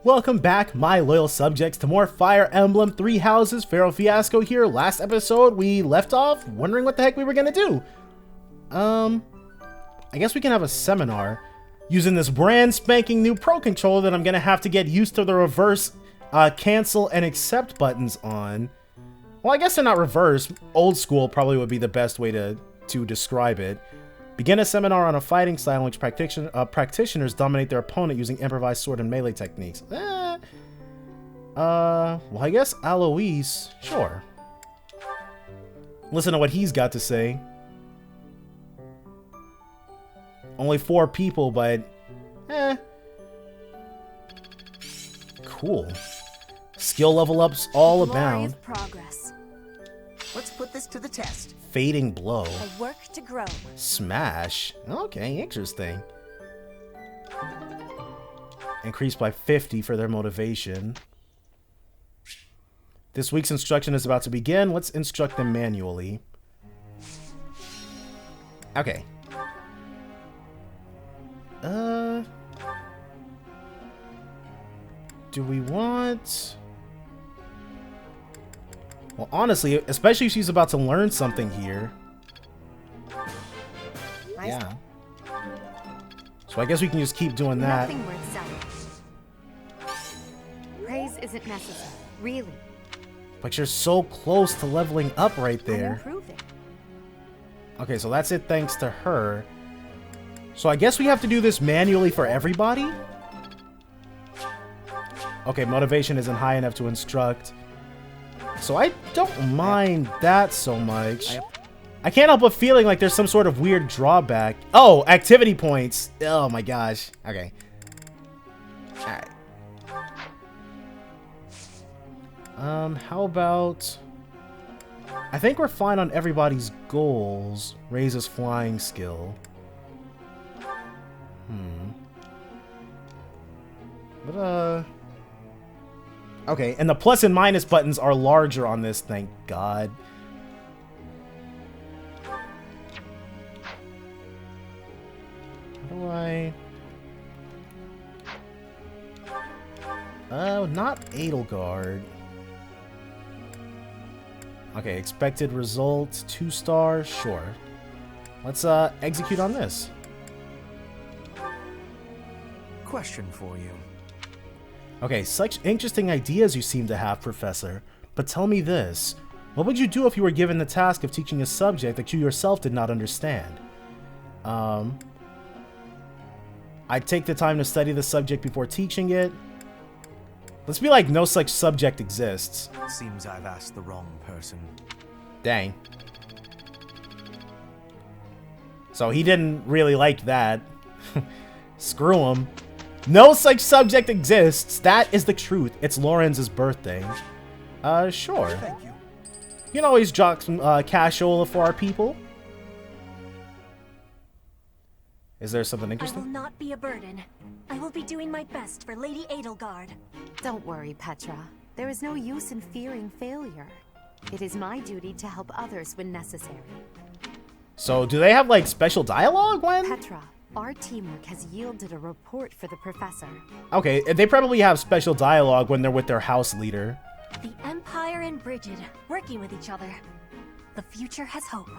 Welcome back, my loyal subjects, to more Fire Emblem 3 Houses. Pharaoh Fiasco here. Last episode, we left off wondering what the heck we were gonna do. I guess we can have a seminar using this brand spanking new Pro Controller that I'm gonna have to get used to the reverse cancel and accept buttons on. Well, I guess they're not reverse. Old school probably would be the best way to describe it. Begin a seminar on a fighting style in which practitioners dominate their opponent using improvised sword and melee techniques. Well, I guess Alois, sure. Listen to what he's got to say. Only 4 people, but cool. Skill level ups all abound. Progress. Let's put this to the test. Fading blow. I work to grow. Smash. Okay, interesting. Increased by 50 for their motivation. This week's instruction is about to begin. Let's instruct them manually. Okay. Do we want... Well, honestly, especially if she's about to learn something here. Nice. Yeah. So I guess we can just keep doing that. Nothing worth selling. Praise isn't necessary, really. But you're so close to leveling up right I'm there. improving. Okay, so that's it thanks to her. So I guess we have to do this manually for everybody? Okay, motivation isn't high enough to instruct. So I don't mind that so much. I can't help but feeling like there's some sort of weird drawback. Oh, activity points. Oh my gosh. Okay. Alright. How about... I think we're fine on everybody's goals. Raises flying skill. But, okay, and the plus and minus buttons are larger on this, thank God. How do I... not Edelgard. Okay, expected results, 2-star, sure. Let's, execute on this. Question for you. Okay, such interesting ideas you seem to have, Professor. But tell me this. What would you do if you were given the task of teaching a subject that you yourself did not understand? I'd take the time to study the subject before teaching it. Let's be like no such subject exists. Seems I've asked the wrong person. Dang. So he didn't really like that. Screw him. No such subject exists. That is the truth. It's Lorenz's birthday. Sure. Thank you. You can always drop some cashola for our people. Is there something I interesting? will not be a burden. I will be doing my best for Lady Edelgard. Don't worry, Petra. There is no use in fearing failure. It is my duty to help others when necessary. So, do they have, like, special dialogue when? Petra, our teamwork has yielded a report for the professor. Okay, they probably have special dialogue when they're with their house leader. The Empire and Brigid, working with each other. The future has hope.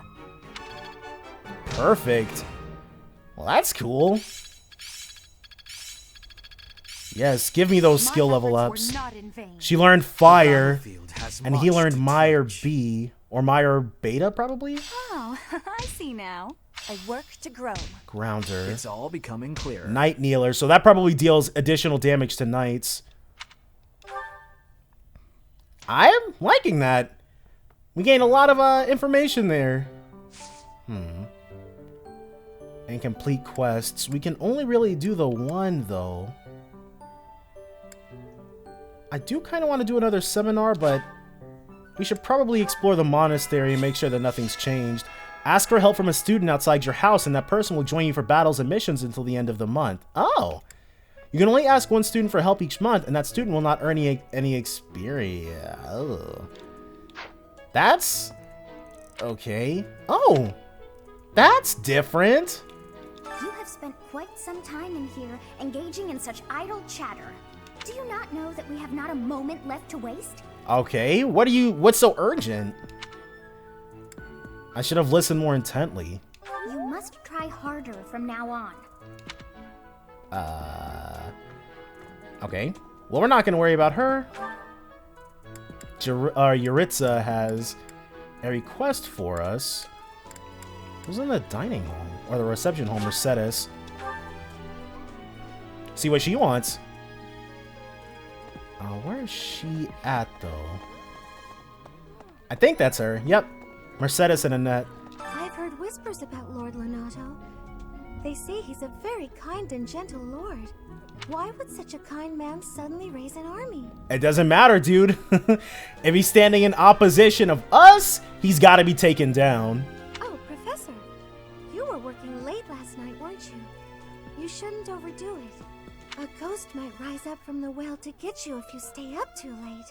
Perfect. Well, that's cool. Yes, give me those skill level ups. She learned Fire, and he learned Meyer B, or Meyer Beta, probably? Oh, I see now. I work to grow. Grounder. It's all becoming clearer. Night Kneeler, so that probably deals additional damage to knights. I'm liking that. We gained a lot of information there. And complete quests. We can only really do the one, though. I do kind of want to do another seminar, but we should probably explore the monastery and make sure that nothing's changed. Ask for help from a student outside your house, and that person will join you for battles and missions until the end of the month. Oh! You can only ask one student for help each month, and that student will not earn any experience. Oh. That's... okay. Oh! That's different! You have spent quite some time in here, engaging in such idle chatter. Do you not know that we have not a moment left to waste? Okay, what's so urgent? I should have listened more intently. You must try harder from now on. Okay. Well, we're not gonna worry about her. Yuritsa has a request for us. Who's in the dining hall? Or the reception hall, Mercedes. See what she wants. Where is she at, though? I think that's her. Yep. Mercedes and Annette. I've heard whispers about Lord Lonato. They say he's a very kind and gentle lord. Why would such a kind man suddenly raise an army? It doesn't matter, dude. If he's standing in opposition of us, he's got to be taken down. Oh, Professor. You were working late last night, weren't you? You shouldn't overdo it. A ghost might rise up from the well to get you if you stay up too late.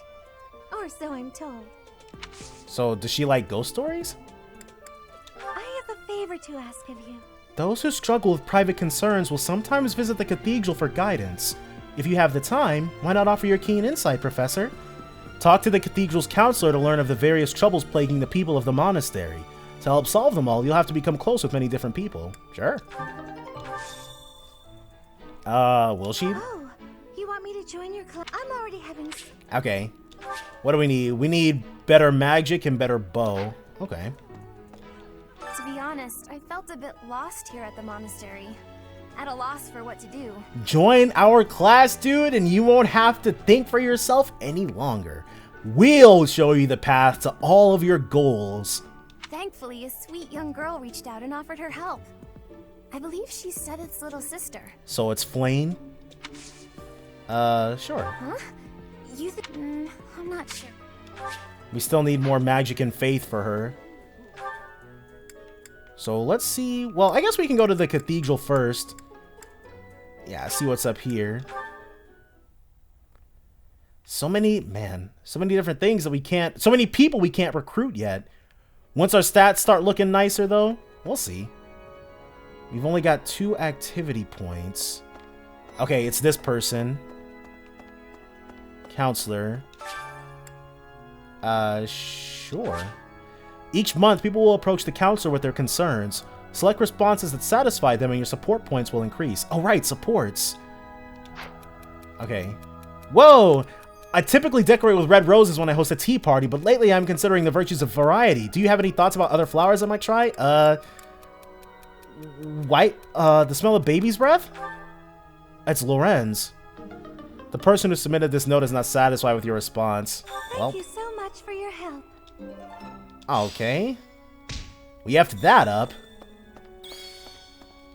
Or so I'm told. So, does she like ghost stories? I have a favor to ask of you. Those who struggle with private concerns will sometimes visit the cathedral for guidance. If you have the time, why not offer your keen insight, Professor? Talk to the cathedral's counselor to learn of the various troubles plaguing the people of the monastery. To help solve them all, you'll have to become close with many different people. Sure. Will she? Oh, you want me to join your club? I'm already having... Okay. What do we need? We need better magic and better bow. Okay. To be honest, I felt a bit lost here at the monastery. At a loss for what to do. Join our class, dude, and you won't have to think for yourself any longer. We'll show you the path to all of your goals. Thankfully, a sweet young girl reached out and offered her help. I believe she's Sedith's little sister. So it's Flame? Sure. Huh? You I'm not sure. We still need more magic and faith for her. So let's see. Well, I guess we can go to the cathedral first. Yeah, see what's up here. So many different things that we can't... So many people we can't recruit yet. Once our stats start looking nicer, though, we'll see. We've only got 2 activity points. Okay, it's this person. Counselor. Sure. Each month, people will approach the counselor with their concerns. Select responses that satisfy them and your support points will increase. Oh, right, supports. Okay. Whoa! I typically decorate with red roses when I host a tea party, but lately I'm considering the virtues of variety. Do you have any thoughts about other flowers I might try? The smell of baby's breath? It's Lorenz. The person who submitted this note is not satisfied with your response. Thank you so much for your help. Okay. We effed that up.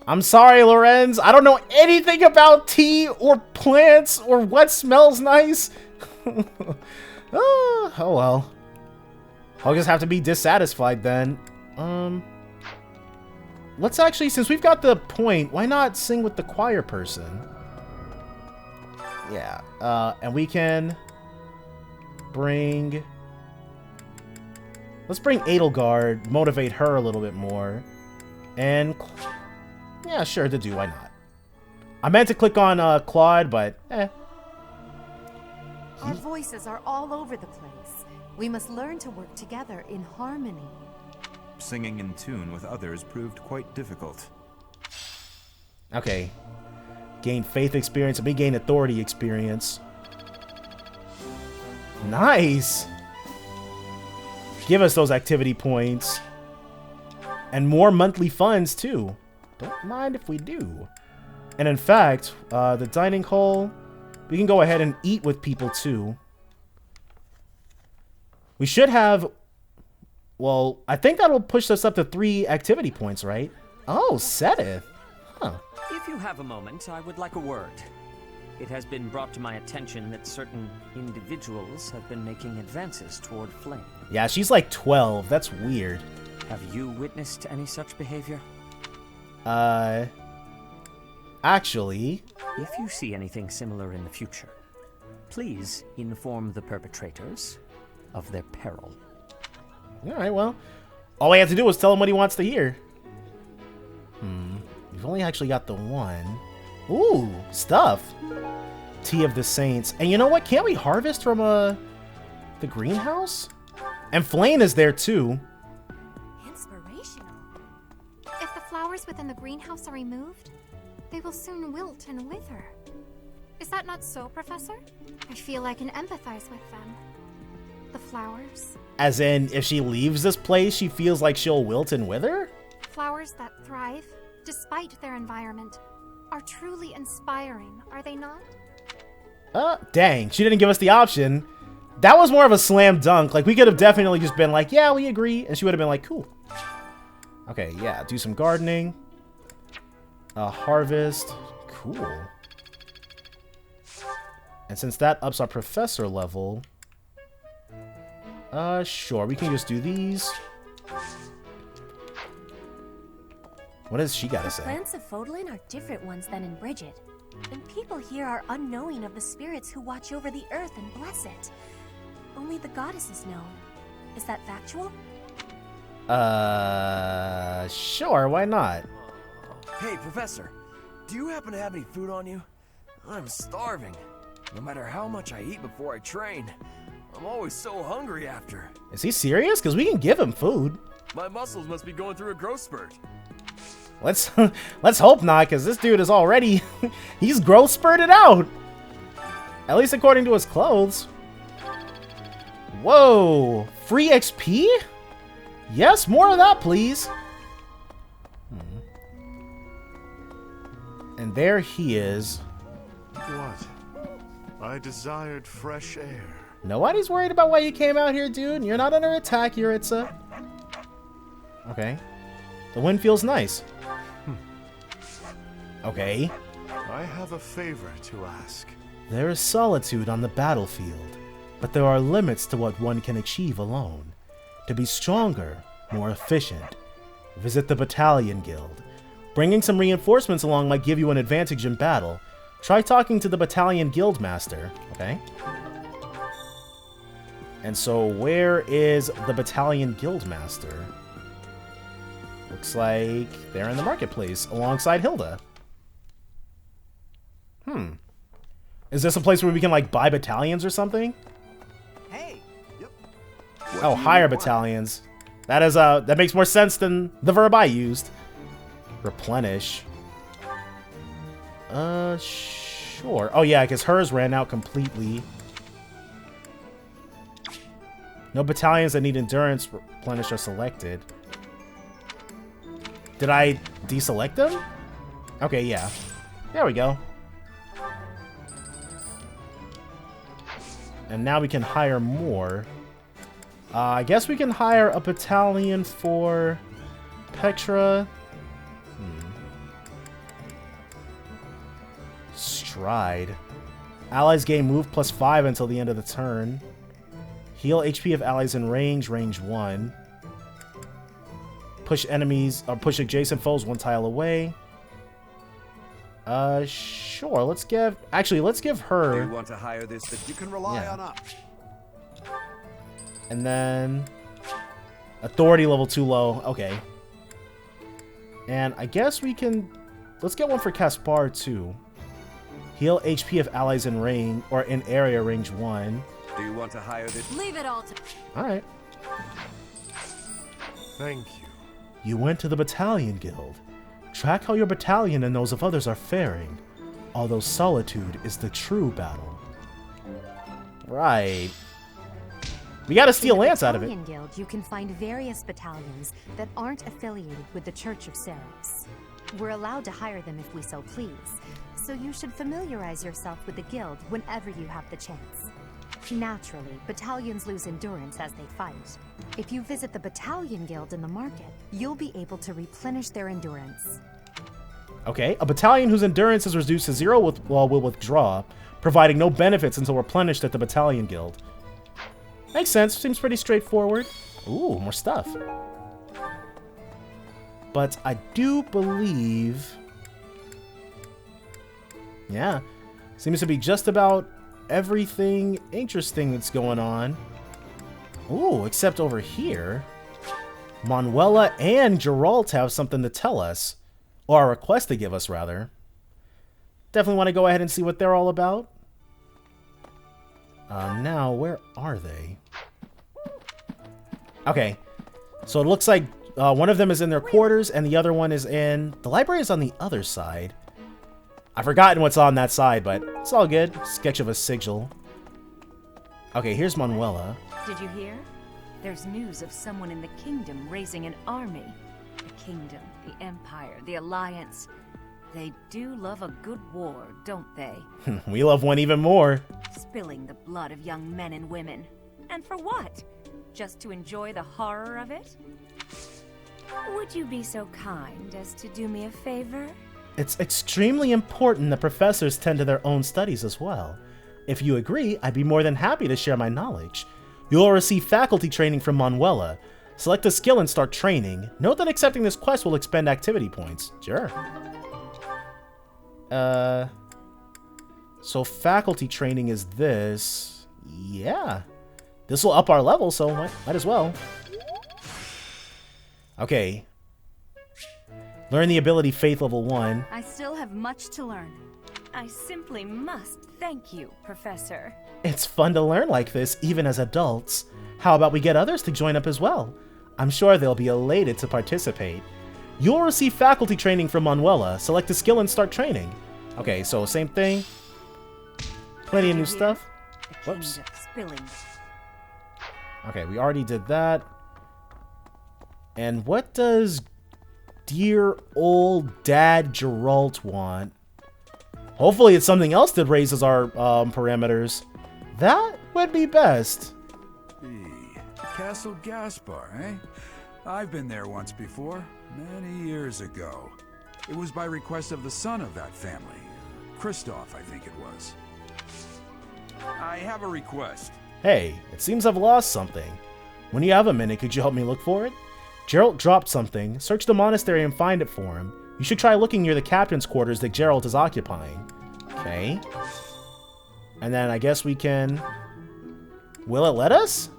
I'm sorry, Lorenz. I don't know anything about tea or plants or what smells nice. Oh well. I'll just have to be dissatisfied then. Let's actually, since we've got the point, why not sing with the choir person? Yeah. And we can bring... Let's bring Edelgard, motivate her a little bit more. And... Yeah, sure, to do, why not? I meant to click on Claude, but Our voices are all over the place. We must learn to work together in harmony. Singing in tune with others proved quite difficult. Okay. Gain faith experience, and we gain authority experience. Nice! Give us those activity points. And more monthly funds, too. Don't mind if we do. And in fact, the dining hall, we can go ahead and eat with people, too. We should have... Well, I think that'll push us up to 3 activity points, right? Oh, Sedith. Huh. If you have a moment, I would like a word. It has been brought to my attention that certain individuals have been making advances toward Flame. Yeah, she's like 12. That's weird. Have you witnessed any such behavior? Actually... If you see anything similar in the future, please inform the perpetrators of their peril. Alright, well, all we have to do is tell him what he wants to hear. We've only actually got the one. Ooh, stuff. Tea of the Saints. And you know what? Can't we harvest from the greenhouse? And Flame is there too. Inspirational. If the flowers within the greenhouse are removed, they will soon wilt and wither. Is that not so, Professor? I feel I can empathize with them. The flowers. As in, if she leaves this place, she feels like she'll wilt and wither? Flowers that thrive, despite their environment, are truly inspiring, are they not? Dang, she didn't give us the option. That was more of a slam dunk. Like, we could have definitely just been like, yeah, we agree. And she would have been like, cool. Okay, yeah, do some gardening. Harvest. Cool. And since that ups our professor level, sure, we can just do these. What does she gotta say? The plants of Fodlan are different ones than in Bridget, and people here are unknowing of the spirits who watch over the earth and bless it. Only the goddesses know. Is that factual? Sure, why not? Hey, Professor, do you happen to have any food on you? I'm starving. No matter how much I eat before I train, I'm always so hungry after. Is he serious? Because we can give him food. My muscles must be going through a growth spurt. Let's hope not, because this dude is already he's growth spurted out. At least according to his clothes. Whoa, free XP? Yes, more of that, please. And there he is. What? I desired fresh air. Nobody's worried about why you came out here, dude. You're not under attack, Yuritsa. Okay. The wind feels nice. Okay. I have a favor to ask. There is solitude on the battlefield, but there are limits to what one can achieve alone. To be stronger, more efficient, visit the Battalion Guild. Bringing some reinforcements along might give you an advantage in battle. Try talking to the Battalion Guild Master. Okay. And so where is the Battalion Guild Master? Looks like they're in the marketplace alongside Hilda. Is this a place where we can like buy battalions or something? Hey. Yep. Oh, hire battalions. That is that makes more sense than the verb I used. Replenish. Sure. Oh yeah, because hers ran out completely. No battalions that need endurance replenished are selected. Did I deselect them? Okay, yeah. There we go. And now we can hire more. I guess we can hire a battalion for Petra. Stride. Allies gain move +5 until the end of the turn. Heal HP of allies in range, range 1. Push enemies, or push adjacent foes 1 tile away. Sure, let's give her. Do you want to hire this? That You can rely on us. And then authority level too low. Okay. And I guess we can let's get one for Caspar too. Heal HP of allies in range or in area range 1. Do you want to hire this? Leave it all to... Alright. Thank you. You went to the Battalion Guild. Track how your battalion and those of others are faring. Although solitude is the true battle. Right. We gotta steal Lance out of it. In the Battalion Guild, you can find various battalions that aren't affiliated with the Church of Ceres. We're allowed to hire them if we so please, so you should familiarize yourself with the guild whenever you have the chance. Naturally, battalions lose endurance as they fight. If you visit the Battalion Guild in the market, you'll be able to replenish their endurance. Okay, a battalion whose endurance is reduced to 0 will withdraw, providing no benefits until replenished at the Battalion Guild. Makes sense, seems pretty straightforward. Ooh, more stuff. But I do believe... Yeah, seems to be just about everything interesting that's going on. Ooh, except over here. Manuela and Geralt have something to tell us. Or a request to give us, rather. Definitely want to go ahead and see what they're all about. Now, where are they? Okay. So it looks like one of them is in their quarters and the other one is in... The library is on the other side. I've forgotten what's on that side, but it's all good. Sketch of a sigil. Okay, here's Manuela. Did you hear? There's news of someone in the kingdom raising an army. The kingdom, the empire, the alliance. They do love a good war, don't they? We love one even more. Spilling the blood of young men and women. And for what? Just to enjoy the horror of it? Would you be so kind as to do me a favor? It's extremely important that professors tend to their own studies as well. If you agree, I'd be more than happy to share my knowledge. You'll receive faculty training from Manuela. Select a skill and start training. Note that accepting this quest will expend activity points. Sure. So faculty training is this. Yeah. This will up our level, so might as well. Okay. Learn the ability Faith level 1. I still have much to learn. I simply must thank you, Professor. It's fun to learn like this, even as adults. How about we get others to join up as well? I'm sure they'll be elated to participate. You'll receive faculty training from Manuela. Select a skill and start training. Okay, so same thing. Plenty of new stuff. Whoops. Spilling. Okay, we already did that. And what does dear old Dad Geralt want? Hopefully it's something else that raises our parameters. That would be best. Castle Gaspar, eh? I've been there once before, many years ago. It was by request of the son of that family. Christoph, I think it was. I have a request. Hey, it seems I've lost something. When you have a minute, could you help me look for it? Geralt dropped something. Search the monastery and find it for him. You should try looking near the captain's quarters that Geralt is occupying. Okay. And then I guess we can... Will it let us?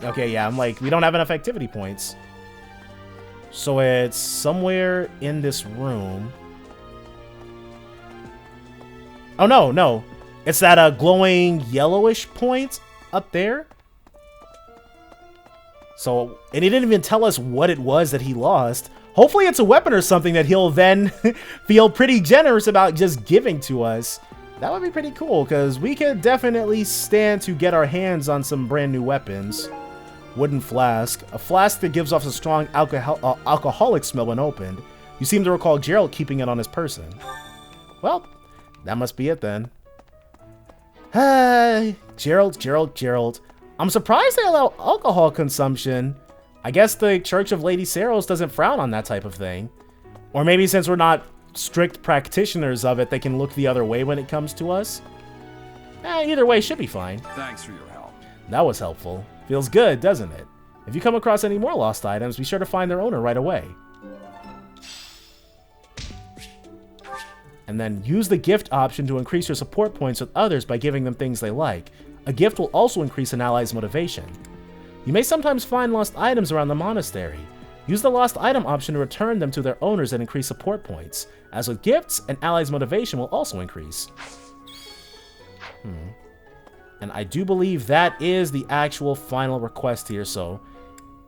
Okay, yeah, I'm like, we don't have enough activity points. So it's somewhere in this room. Oh, no. It's that glowing yellowish point up there. So, and he didn't even tell us what it was that he lost. Hopefully it's a weapon or something that he'll then feel pretty generous about just giving to us. That would be pretty cool, because we could definitely stand to get our hands on some brand new weapons. Wooden flask. A flask that gives off a strong alcoholic smell when opened. You seem to recall Geralt keeping it on his person. Well, that must be it then. Geralt. I'm surprised they allow alcohol consumption. I guess the Church of Lady Saros doesn't frown on that type of thing. Or maybe since we're not strict practitioners of it, they can look the other way when it comes to us. Either way, should be fine. Thanks for your help. That was helpful. Feels good, doesn't it? If you come across any more lost items, be sure to find their owner right away. And then use the gift option to increase your support points with others by giving them things they like. A gift will also increase an ally's motivation. You may sometimes find lost items around the monastery. Use the lost item option to return them to their owners and increase support points. As with gifts, an ally's motivation will also increase. And I do believe that is the actual final request here, so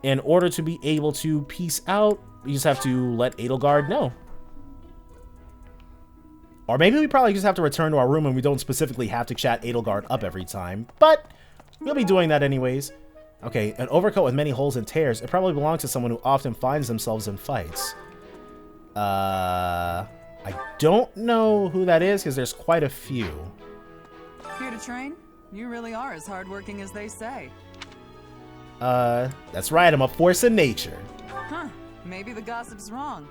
in order to be able to peace out, we just have to let Edelgard know. Or maybe we probably just have to return to our room and we don't specifically have to chat Edelgard up every time, but we'll be doing that anyways. Okay, an overcoat with many holes and tears. It probably belongs to someone who often finds themselves in fights. I don't know who that is because there's quite a few. Here to train? You really are as hardworking as they say. That's right, I'm a force of nature. Huh, maybe the gossip's wrong.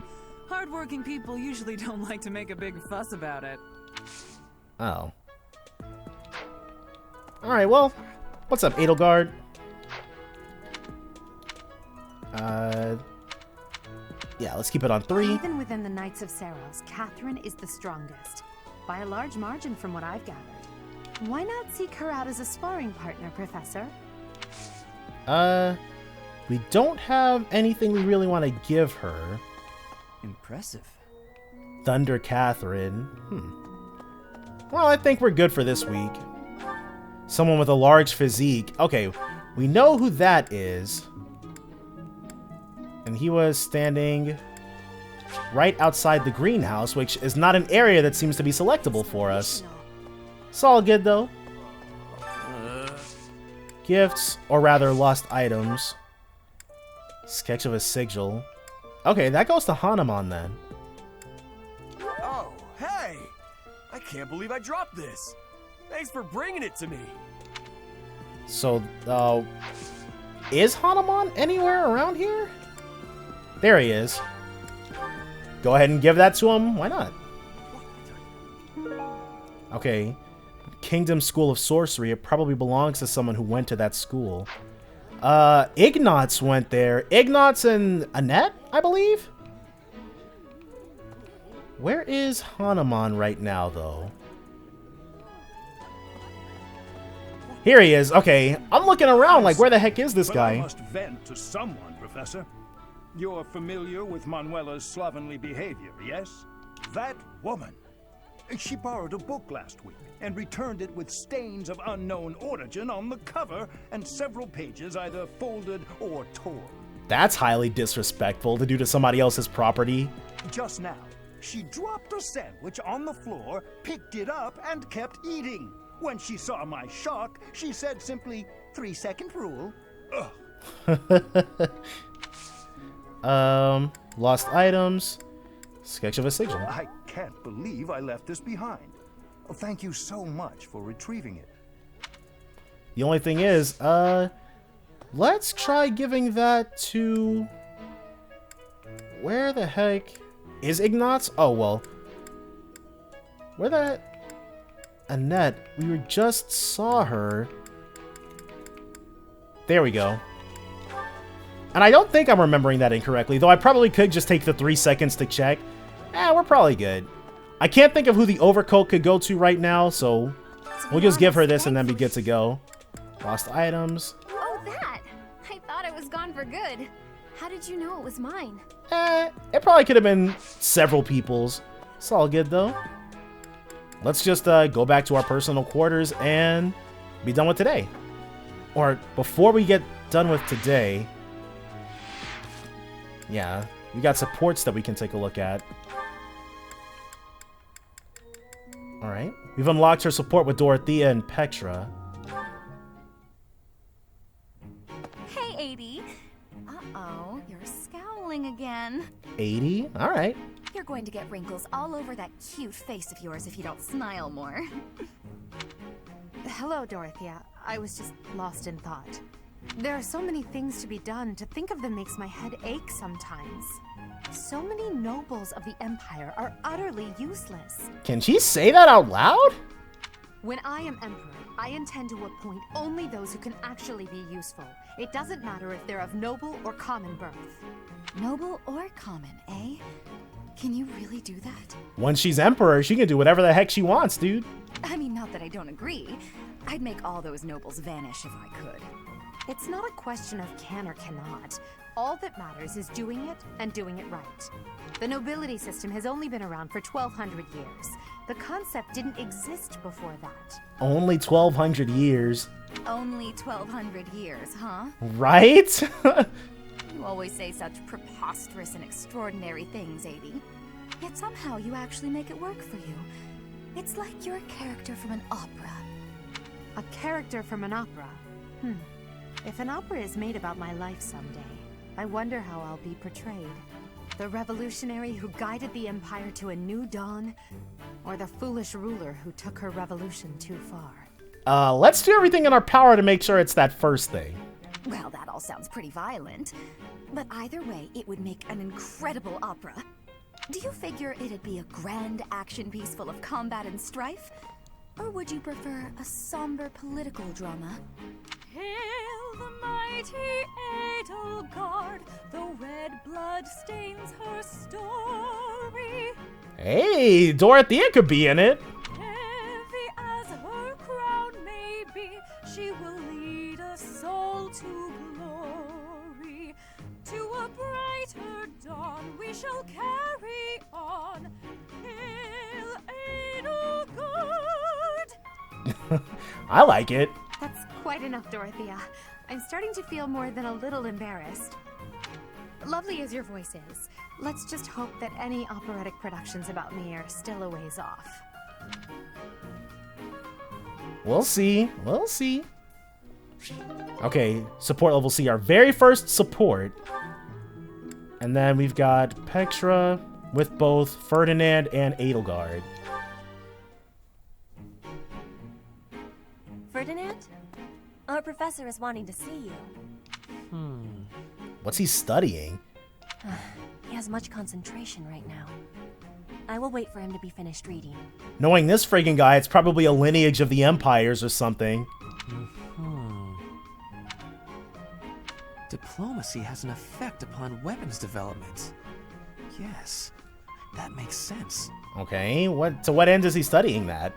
Hardworking people usually don't like to make a big fuss about it. Oh. Alright, well, what's up, Edelgard? Yeah, let's keep it on 3. Even within the Knights of Saros, Catherine is the strongest. By a large margin from what I've gathered. Why not seek her out as a sparring partner, Professor? We don't have anything we really want to give her. Impressive. Thunder Catherine. Well, I think we're good for this week. Someone with a large physique. Okay, we know who that is. And he was standing right outside the greenhouse, which is not an area that seems to be selectable for us. It's all good, though. Gifts, or rather lost items. Sketch of a sigil. Okay, that goes to Hanuman then. Oh, hey! I can't believe I dropped this. Thanks for bringing it to me. So, is Hanuman anywhere around here? There he is. Go ahead and give that to him. Why not? Okay. Kingdom School of Sorcery. It probably belongs to someone who went to that school. Ignatz went there. Ignatz and Annette, I believe? Where is Hanuman right now, though? Here he is. Okay, I'm looking around like, where the heck is this But guy? I must vent to someone, Professor. You're familiar with Manuela's slovenly behavior, yes? That woman. She borrowed a book last week and returned it with stains of unknown origin on the cover and several pages either folded or torn. That's highly disrespectful to do to somebody else's property. Just now, she dropped a sandwich on the floor, picked it up, and kept eating. When she saw my shock, she said simply, 3-second rule. Ugh. Lost items. Sketch of a sigil. I can't believe I left this behind. Thank you so much for retrieving it. The only thing is, let's try giving that to... Where the heck is Ignatz? Oh, well. Where the... Annette, we just saw her. There we go. And I don't think I'm remembering that incorrectly, though I probably could just take the 3 seconds to check. We're probably good. I can't think of who the overcoat could go to right now, so we'll just give her this and then be good to go. Lost items. Oh, that! I thought it was gone for good. How did you know it was mine? It probably could have been several people's. It's all good, though. Let's just go back to our personal quarters and be done with today. Or before we get done with today... Yeah, we got supports that we can take a look at. Alright. We've unlocked her support with Dorothea and Petra. Hey, 80. Uh-oh, you're scowling again. 80? Alright. You're going to get wrinkles all over that cute face of yours if you don't smile more. Hello, Dorothea. I was just lost in thought. There are so many things to be done. To think of them makes my head ache sometimes. So many nobles of the Empire are utterly useless. Can she say that out loud? When I am Emperor, I intend to appoint only those who can actually be useful. It doesn't matter if they're of noble or common birth. Noble or common, eh? Can you really do that? Once she's Emperor, she can do whatever the heck she wants, dude. I mean, not that I don't agree. I'd make all those nobles vanish if I could. It's not a question of can or cannot. All that matters is doing it and doing it right. The nobility system has only been around for 1,200 years. The concept didn't exist before that. Only 1,200 years. Only 1,200 years, huh? Right? You always say such preposterous and extraordinary things, 80. Yet somehow you actually make it work for you. It's like you're a character from an opera. A character from an opera? If an opera is made about my life someday, I wonder how I'll be portrayed. The revolutionary who guided the Empire to a new dawn, or the foolish ruler who took her revolution too far? Let's do everything in our power to make sure it's that first thing. Well, that all sounds pretty violent. But either way, it would make an incredible opera. Do you figure it'd be a grand action piece full of combat and strife? Or would you prefer a somber political drama? Hail the mighty Adel guard, the red blood stains her story. Hey, Dorothea could be in it. Heavy as her crown may be, she will lead a soul to glory. To a brighter dawn we shall carry on. Hail Adel guard. I like it. That's quite enough, Dorothea. I'm starting to feel more than a little embarrassed. Lovely as your voice is, let's just hope that any operatic productions about me are still a ways off. We'll see. We'll see. Okay, support level C, our very first support. And then we've got Petra with both Ferdinand and Edelgard. Ferdinand? Our professor is wanting to see you. What's he studying? He has much concentration right now. I will wait for him to be finished reading. Knowing this friggin' guy, it's probably a lineage of the Empires or something. Diplomacy has an effect upon weapons development. Yes, that makes sense. Okay, to what end is he studying that?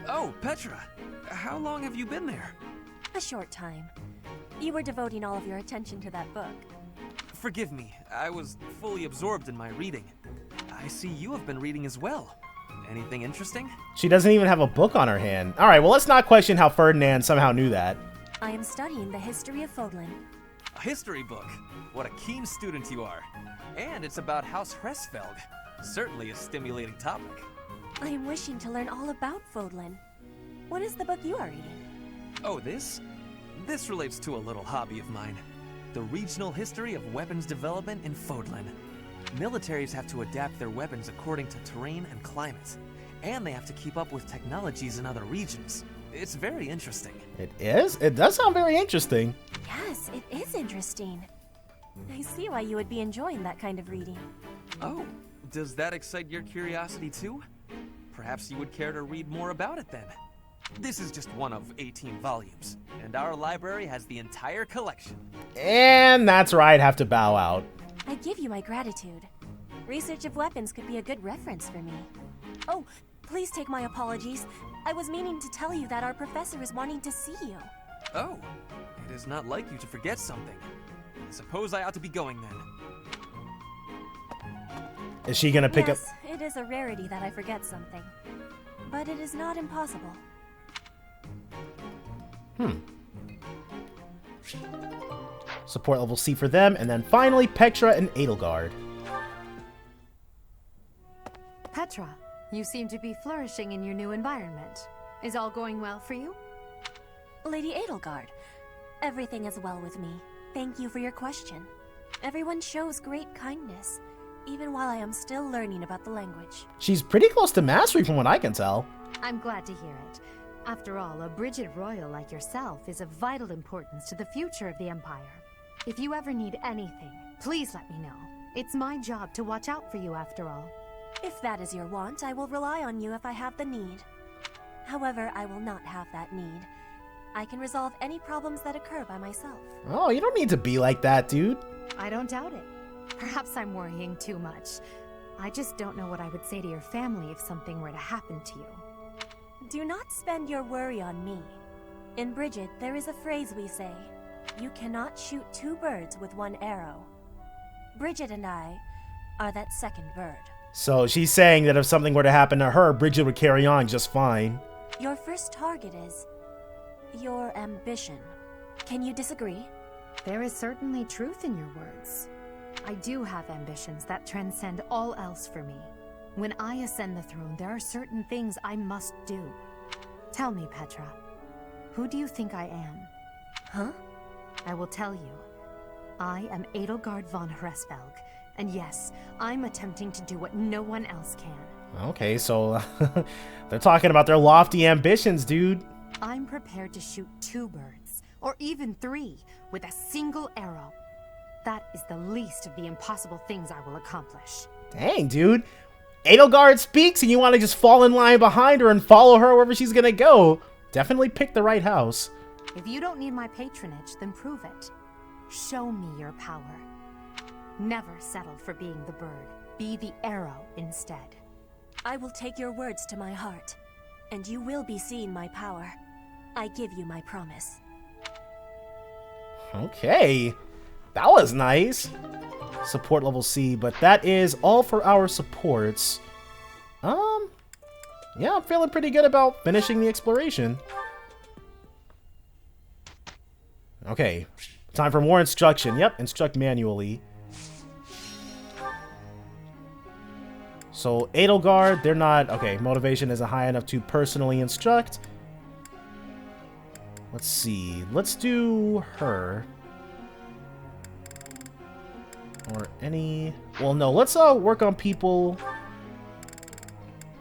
Oh, Petra, how long have you been there? A short time. You were devoting all of your attention to that book. Forgive me, I was fully absorbed in my reading. I see you have been reading as well. Anything interesting? She doesn't even have a book on her hand. Alright, well, let's not question how Ferdinand somehow knew that. I am studying the history of Fodlan. A history book? What a keen student you are. And it's about House Hresfelg. Certainly a stimulating topic. I am wishing to learn all about Fodlan. What is the book you are reading? Oh, this? This relates to a little hobby of mine. The regional history of weapons development in Fodlan. Militaries have to adapt their weapons according to terrain and climate. And they have to keep up with technologies in other regions. It's very interesting. It is? It does sound very interesting. Yes, it is interesting. I see why you would be enjoying that kind of reading. Oh, does that excite your curiosity too? Perhaps you would care to read more about it then. This is just one of 18 volumes, and our library has the entire collection. And that's where I'd have to bow out. I give you my gratitude. Research of weapons could be a good reference for me. Oh, please take my apologies. I was meaning to tell you that our professor is wanting to see you. Oh, it is not like you to forget something. I suppose I ought to be going then. Is she gonna pick up? Yes, it is a rarity that I forget something. But it is not impossible. Support level C for them, and then finally Petra and Edelgard. Petra, you seem to be flourishing in your new environment. Is all going well for you? Lady Edelgard, everything is well with me. Thank you for your question. Everyone shows great kindness, even while I am still learning about the language. She's pretty close to mastery from what I can tell. I'm glad to hear it. After all, a Brigid royal like yourself is of vital importance to the future of the Empire. If you ever need anything, please let me know. It's my job to watch out for you after all. If that is your want, I will rely on you if I have the need. However, I will not have that need. I can resolve any problems that occur by myself. Oh, you don't need to be like that, dude. I don't doubt it. Perhaps I'm worrying too much. I just don't know what I would say to your family if something were to happen to you. Do not spend your worry on me. In Brigid, there is a phrase we say. You cannot shoot two birds with one arrow. Brigid and I are that second bird. So she's saying that if something were to happen to her, Bridget would carry on just fine. Your first target is your ambition. Can you disagree? There is certainly truth in your words. I do have ambitions that transcend all else for me. When I ascend the throne, there are certain things I must do. Tell me, Petra, who do you think I am? Huh? I will tell you. I am Edelgard von Hresfelg, and yes, I'm attempting to do what no one else can. Okay, so they're talking about their lofty ambitions, dude. I'm prepared to shoot 2 birds, or even 3, with a single arrow. That is the least of the impossible things I will accomplish. Dang, dude. Edelgard speaks and you want to just fall in line behind her and follow her wherever she's gonna go. Definitely pick the right house. If you don't need my patronage, then prove it. Show me your power. Never settle for being the bird. Be the arrow instead. I will take your words to my heart, and you will be seeing my power. I give you my promise. Okay. That was nice. Support level C, but that is all for our supports. Yeah, I'm feeling pretty good about finishing the exploration. Okay, time for more instruction. Yep, instruct manually. So, Edelgard, they're not... Okay, motivation isn't high enough to personally instruct. Let's see. Let's do her. Or any... Well, no, let's work on people.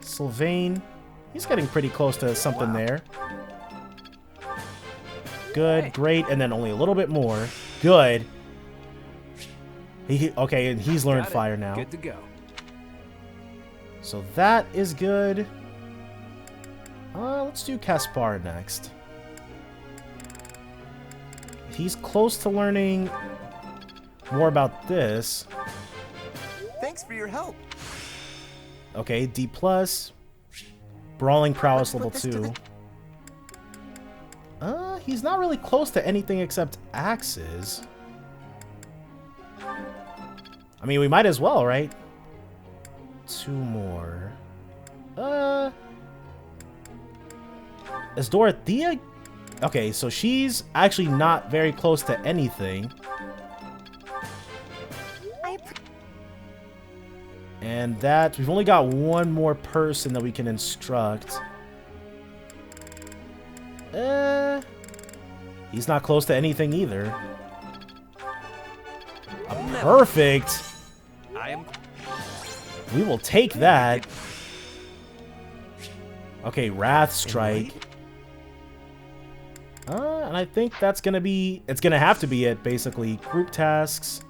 Sylvain. He's getting pretty close to something there. Good, great, and then only a little bit more. Good. Okay, and he's learned fire now. Good to go. So that is good. Let's do Caspar next. He's close to learning more about this. Thanks for your help. Okay, D+. Brawling prowess level 2. He's not really close to anything except axes. I mean, we might as well, right? 2 more. Is Dorothea... Okay, so she's actually not very close to anything. And that... We've only got one more person that we can instruct. He's not close to anything either. Perfect! We will take that. Okay, Wrath Strike. And I think that's gonna be... It's gonna have to be it, basically. Group tasks.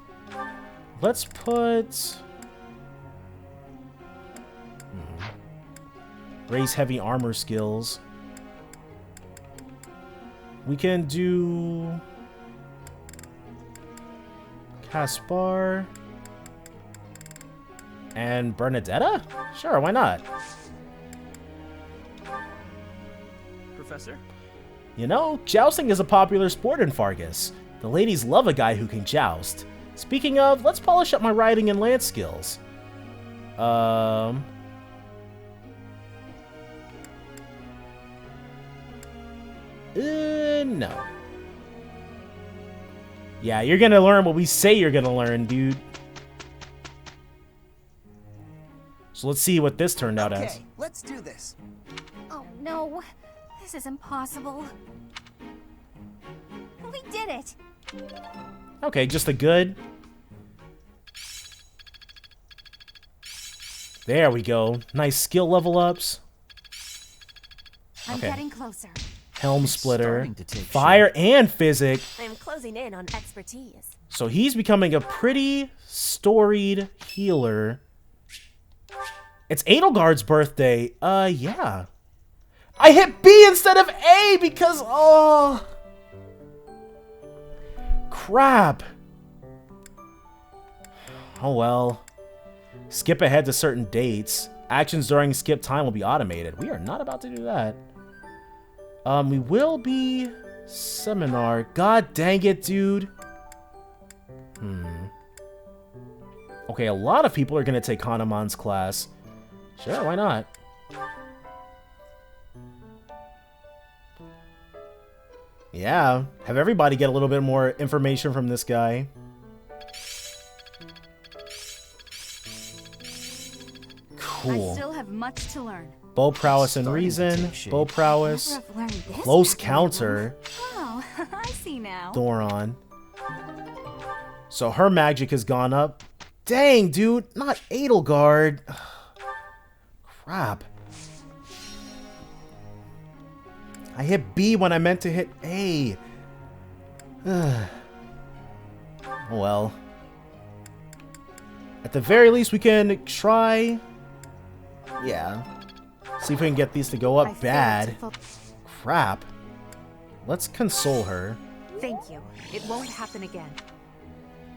Let's put... Raise heavy armor skills. We can do... Caspar. And Bernadetta? Sure, why not? Professor? You know, jousting is a popular sport in Fargus. The ladies love a guy who can joust. Speaking of, let's polish up my riding and lance skills. No. Yeah, you're gonna learn what we say you're gonna learn, dude. So let's see what this turned out as. Okay, let's do this. Oh no, this is impossible. We did it. Okay, just a good. There we go. Nice skill level ups. I'm getting closer. Helm Splitter, Fire and Physic. I'm closing in on expertise. So he's becoming a pretty storied healer. It's Edelgard's birthday. Yeah. I hit B instead of A because, oh. Crap. Oh well. Skip ahead to certain dates. Actions during skip time will be automated. We are not about to do that. We will be seminar. God dang it, dude. Okay, a lot of people are gonna take Hanuman's class. Sure, why not? Yeah, have everybody get a little bit more information from this guy. Cool. I still have much to learn. Bow prowess and reason. Bow prowess. Close counter. Oh, I see now. Thoron. So her magic has gone up. Dang, dude. Not Edelgard. Crap. I hit B when I meant to hit A. Oh well. At the very least, we can try. Yeah. See if we can get these to go up bad. Crap. Let's console her. Thank you. It won't happen again.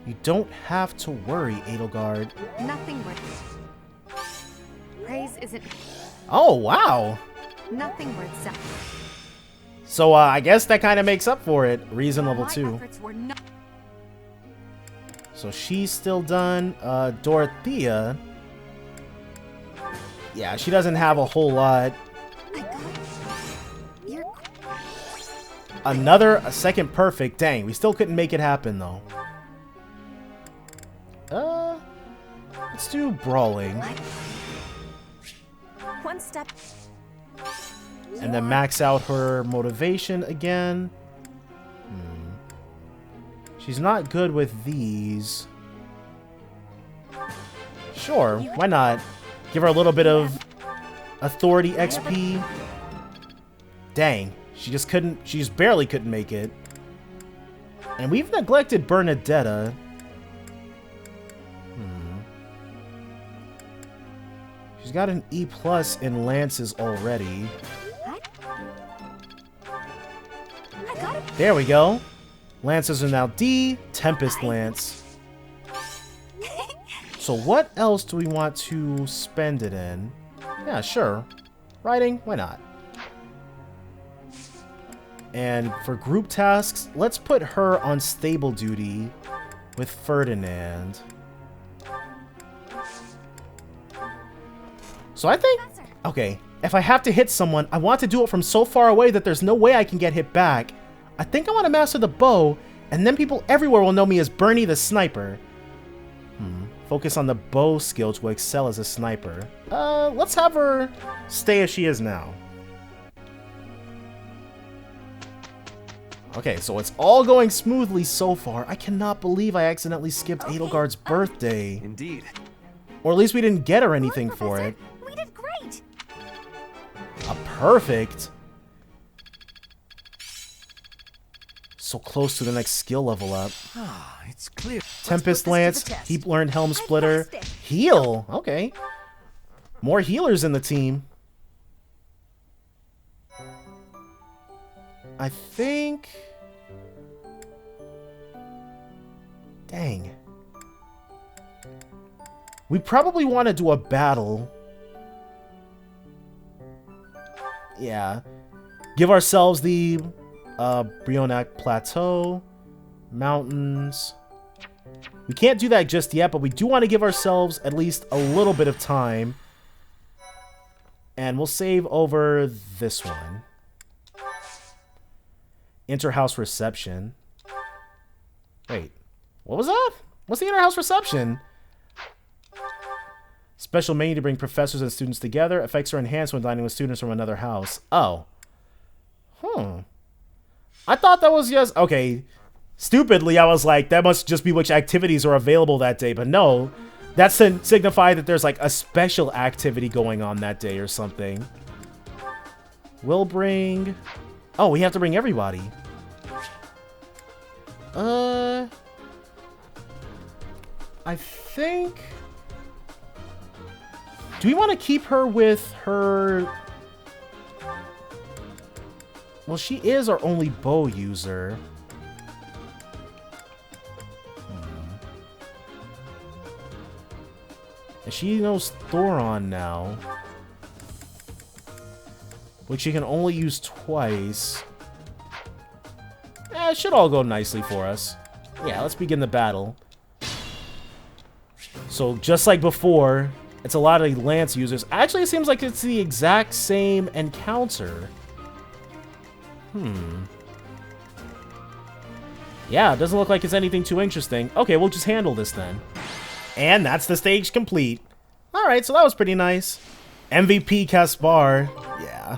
You don't have to worry, Edelgard. Nothing worth it. Praise isn't... Oh, wow. Nothing worth something. So, I guess that kind of makes up for it. Reason level 2. So she's still done. Dorothea. Yeah, she doesn't have a whole lot. A second perfect. Dang, we still couldn't make it happen, though. Let's do brawling. One step. And then max out her motivation again. She's not good with these. Sure, why not? Give her a little bit of authority XP. Dang, she just barely couldn't make it. And we've neglected Bernadetta. She's got an E+ in Lances already. There we go. Lances are now D, Tempest Lance. So what else do we want to spend it in? Yeah, sure. Riding, why not? And for group tasks, let's put her on stable duty with Ferdinand. So I think, okay, if I have to hit someone, I want to do it from so far away that there's no way I can get hit back. I think I want to master the bow, and then people everywhere will know me as Bernie the Sniper. Focus on the bow skill to excel as a sniper. Let's have her stay as she is now. Okay, so it's all going smoothly so far. I cannot believe I accidentally skipped Edelgard's birthday. Indeed. Or at least we didn't get her anything for it. We did great. A perfect. So close to the next skill level up. It's clear. Tempest Lance, he learned Helm Splitter. Heal! Okay. More healers in the team. I think... Dang. We probably want to do a battle. Yeah. Give ourselves the Brionac Plateau. Mountains. We can't do that just yet, but we do want to give ourselves at least a little bit of time. And we'll save over this one. Interhouse reception. Wait, what was that? What's the interhouse reception? Special menu to bring professors and students together. Effects are enhanced when dining with students from another house. Oh. I thought that was just... Okay. Stupidly, I was like, that must just be which activities are available that day. But no, that's to signify that there's like a special activity going on that day or something. We'll bring... Oh, we have to bring everybody. I think... Do we want to keep her with her... Well, she is our only bow user. And she knows Thoron now. Which she can only use twice. It should all go nicely for us. Yeah, let's begin the battle. So, just like before, it's a lot of Lance users. Actually, it seems like it's the exact same encounter. Yeah, it doesn't look like it's anything too interesting. Okay, we'll just handle this then. And that's the stage complete. Alright, so that was pretty nice. MVP Caspar. Yeah.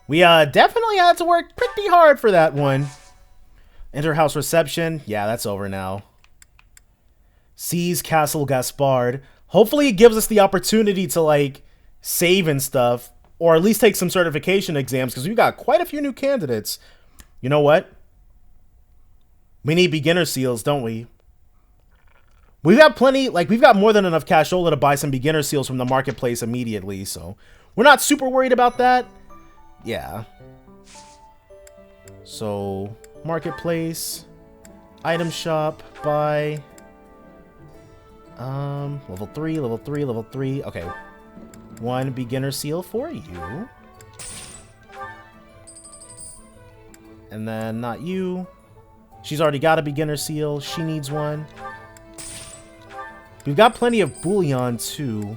We definitely had to work pretty hard for that one. Interhouse reception. Yeah, that's over now. Seize Castle Gaspard. Hopefully it gives us the opportunity to, like, save and stuff. Or at least take some certification exams, because we've got quite a few new candidates. You know what? We need beginner seals, don't we? We've got plenty, like, we've got more than enough cashola to buy some beginner seals from the marketplace immediately, so we're not super worried about that. Yeah. So, marketplace, item shop, buy, level 3, level 3, level 3, okay. One beginner seal for you. And then not you. She's already got a beginner seal. She needs one. We've got plenty of bullion too.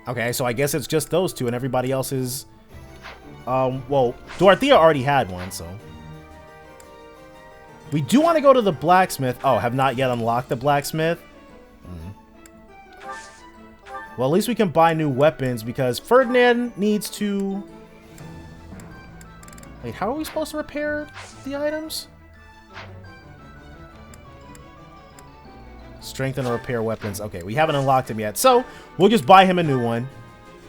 Okay, so I guess it's just those two and everybody else is... well, Dorothea already had one, so... We do want to go to the blacksmith. Oh, have not yet unlocked the blacksmith? Well, at least we can buy new weapons because Ferdinand needs to... Wait, how are we supposed to repair the items? Strengthen or repair weapons. Okay, we haven't unlocked him yet. So, we'll just buy him a new one.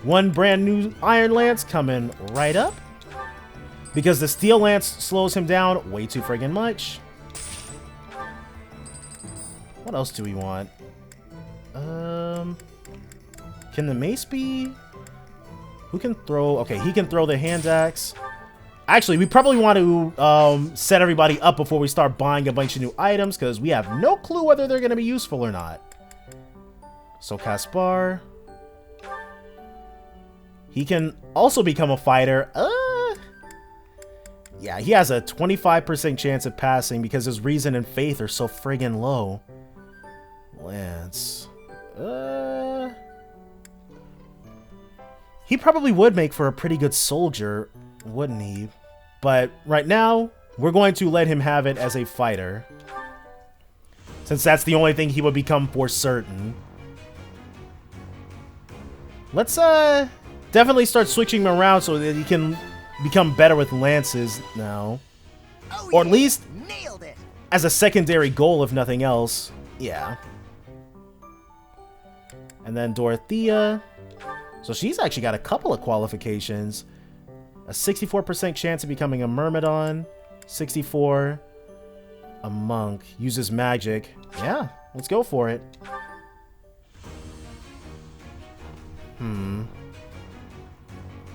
One brand new Iron Lance coming right up. Because the Steel Lance slows him down way too friggin' much. What else do we want? Can the mace be... Who can throw... Okay, he can throw the hand axe. Actually, we probably want to set everybody up before we start buying a bunch of new items, because we have no clue whether they're going to be useful or not. So, Caspar. He can also become a fighter. Yeah, he has a 25% chance of passing because his reason and faith are so friggin' low. Lance. He probably would make for a pretty good soldier, wouldn't he? But right now, we're going to let him have it as a fighter. Since that's the only thing he would become for certain. Let's definitely start switching him around so that he can become better with lances now. Oh, or at least nailed it. As a secondary goal, if nothing else. Yeah. And then Dorothea. So she's actually got a couple of qualifications. A 64% chance of becoming a Myrmidon. 64. A monk. Uses magic. Yeah, let's go for it.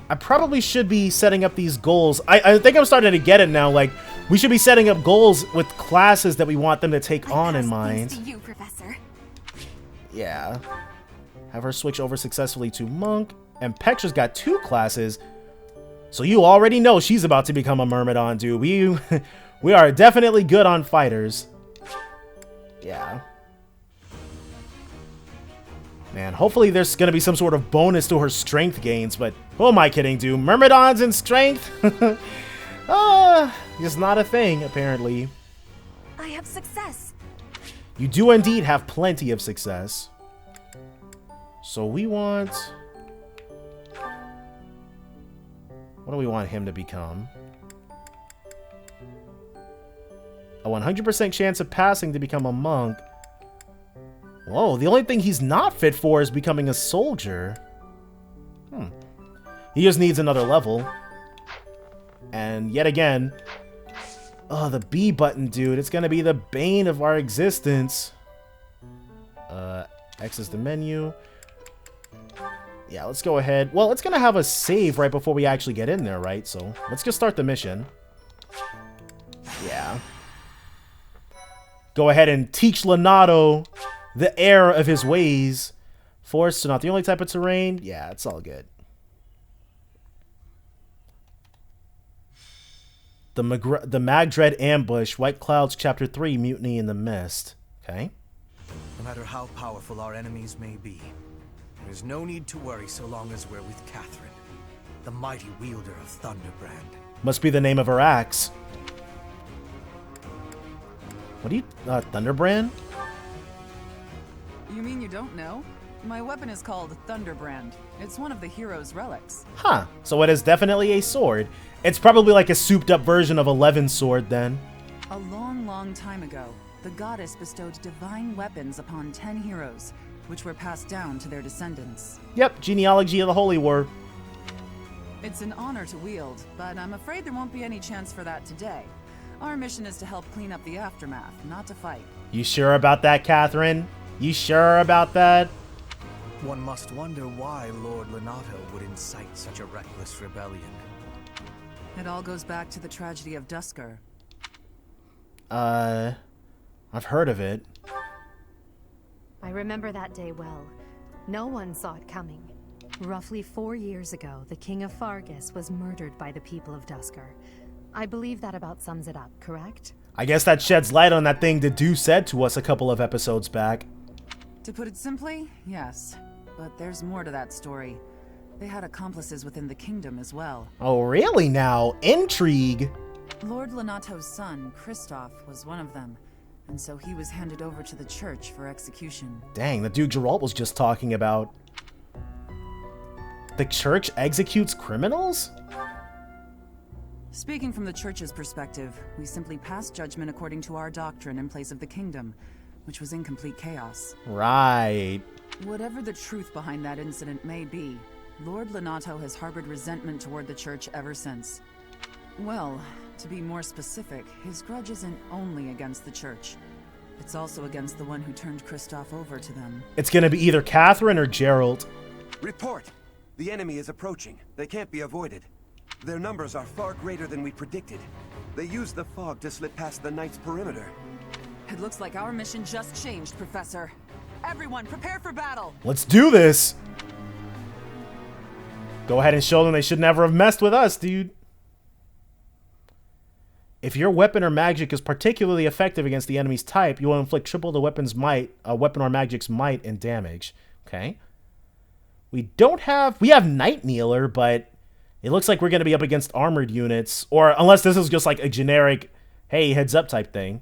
I probably should be setting up these goals. I think I'm starting to get it now. Like, we should be setting up goals with classes that we want them to take on in mind. To you, Professor. Yeah. Have her switch over successfully to monk. And Petra's got 2 classes. So you already know she's about to become a Myrmidon, dude. We are definitely good on fighters. Yeah. Man, hopefully there's going to be some sort of bonus to her strength gains, but who am I kidding, dude? Myrmidons and strength? Just not a thing, apparently. I have success. You do indeed have plenty of success. So we want... What do we want him to become? A 100% chance of passing to become a monk. Whoa, the only thing he's not fit for is becoming a soldier. He just needs another level. And yet again... Oh, the B button, dude. It's gonna be the bane of our existence. X is the menu. Yeah, let's go ahead. Well, it's gonna have a save right before we actually get in there, right? So, let's just start the mission. Yeah. Go ahead and teach Lonato the error of his ways. Forest, so not the only type of terrain. Yeah, it's all good. The Magdred Ambush, White Clouds, Chapter 3, Mutiny in the Mist. Okay. No matter how powerful our enemies may be, there's no need to worry so long as we're with Catherine, the mighty wielder of Thunderbrand. Must be the name of her axe. What do you... Thunderbrand? You mean you don't know? My weapon is called Thunderbrand. It's one of the hero's relics. Huh. So it is definitely a sword. It's probably like a souped-up version of Eleven's sword, then. A long, long time ago, the goddess bestowed divine weapons upon 10 heroes, which were passed down to their descendants. Yep, Genealogy of the Holy War. It's an honor to wield, but I'm afraid there won't be any chance for that today. Our mission is to help clean up the aftermath, not to fight. You sure about that, Catherine? You sure about that? One must wonder why Lord Lonato would incite such a reckless rebellion. It all goes back to the tragedy of Dusker. I've heard of it. I remember that day well. No one saw it coming. Roughly 4 years ago, the King of Fargus was murdered by the people of Dusker. I believe that about sums it up, correct? I guess that sheds light on that thing Dedu said to us a couple of episodes back. To put it simply, yes. but there's more to that story. They had accomplices within the kingdom as well. Oh, really now? Intrigue! Lord Lonato's son, Christoph, was one of them, and so he was handed over to the church for execution. Dang, the dude Geralt was just talking about. The church executes criminals? Speaking from the church's perspective, we simply passed judgment according to our doctrine in place of the kingdom, which was in complete chaos. Right. Whatever the truth behind that incident may be, Lord Lonato has harbored resentment toward the church ever since. Well, to be more specific, his grudge isn't only against the church. It's also against the one who turned Christoph over to them. It's gonna be either Catherine or Geralt. Report! The enemy is approaching. They can't be avoided. Their numbers are far greater than we predicted. They used the fog to slip past the knight's perimeter. It looks like our mission just changed, Professor. Everyone, prepare for battle! Let's do this! Go ahead and show them they should never have messed with us, dude. If your weapon or magic is particularly effective against the enemy's type, you will inflict triple the weapon or magic's might and damage. Okay. We have Night Kneeler, but it looks like we're going to be up against armored units, or unless this is just like a generic, hey, heads up type thing.